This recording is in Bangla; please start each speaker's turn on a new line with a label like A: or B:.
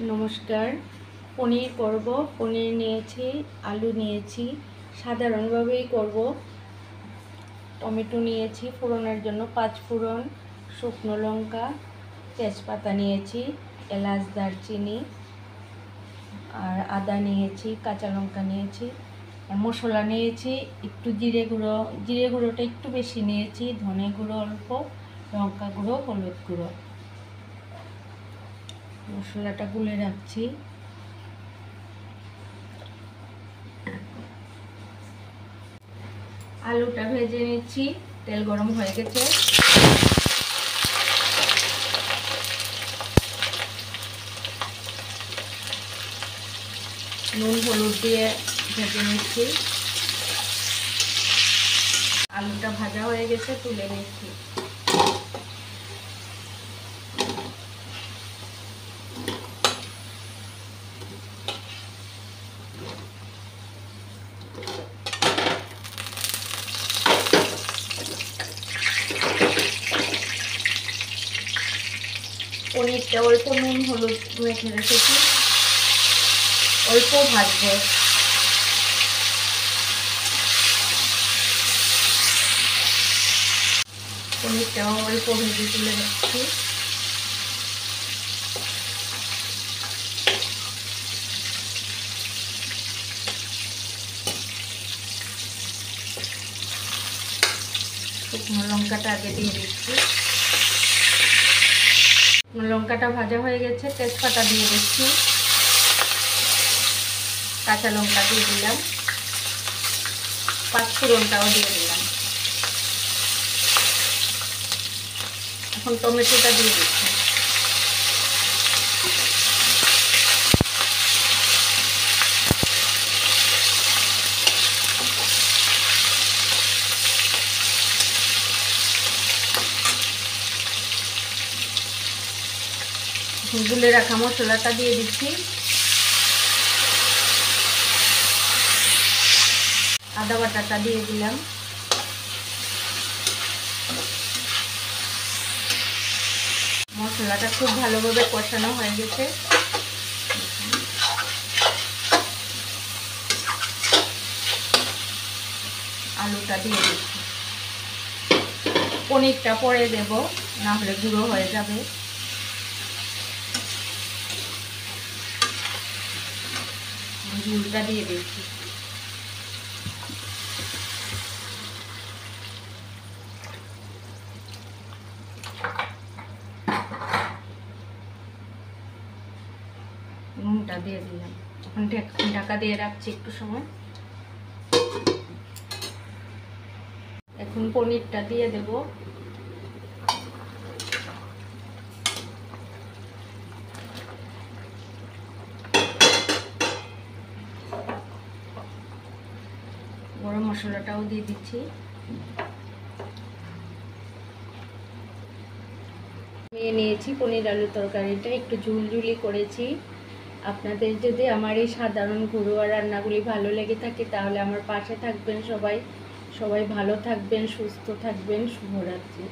A: নমস্কার। পনির করব। পনির নিয়েছি, আলু নিয়েছি, সাধারণভাবেই করব। টমেটো নিয়েছি ফোড়নের জন্য, 5 ফোড়ন, শুকনো লঙ্কা, তেজপাতা নিয়েছি, এলাচ, দারচিনি আর আদা নিয়েছি, কাঁচা লঙ্কা নিয়েছি। মশলা নিয়েছি একটু জিরে গুঁড়োটা একটু বেশি নিয়েছি, ধনে গুঁড়ো অল্প, লঙ্কা গুঁড়ো, হলুদ গুঁড়ো। মশলাটা গুলে রাখছি। আলুটা ভেজে নিচ্ছি, তেল গরম হয়ে গেছে। নুন হলুদ দিয়ে ভেজে নিচ্ছি। আলুটা ভাজা হয়ে গেছে, তুলে নিচ্ছি। পনিরটা অল্প নুন হলুদ মেখে রেখেছি, অল্প ভাজবো। পনিরটাও অল্প ভেজে তুলে রাখছি। শুকনো লঙ্কাটা আগে দিয়ে দিচ্ছি। লঙ্কাটা ভাজা হয়ে গেছে, তেজপাতা দিয়ে দিচ্ছি, কাঁচা লঙ্কা দিয়ে দিলাম, 5 ফোড়নটাও দিয়ে দিলাম। এখন টমেটোটা দিয়ে দিচ্ছি। গুলে রাখা মশলাটা দিয়ে দিচ্ছি। আদা বাটাটা দিয়ে দিলাম। মশলাটা খুব ভালোভাবে কষানো হয়ে গেছে। আলুটা দিয়ে দিচ্ছি। পনিরটা পরে দেব, না হলে গুঁড়ো হয়ে যাবে। ঝুলটা দিয়ে দিচ্ছি। নুনটা দিয়ে দিলাম। এখন ঢাকা দিয়ে রাখছি একটু সময়। এখন পনিরটা দিয়ে দেব। গরম মশলাটাও দিয়ে দিচ্ছি। নিয়েছি পনির আলু তরকারিটা একটু ঝুলঝুলি করেছি। আপনাদের যদি আমার এই সাধারণ ঘরোয়া রান্নাগুলি ভালো লেগে থাকে তাহলে আমার পাশে থাকবেন। সবাই ভালো থাকবেন, সুস্থ থাকবেন। শুভরাত্রি।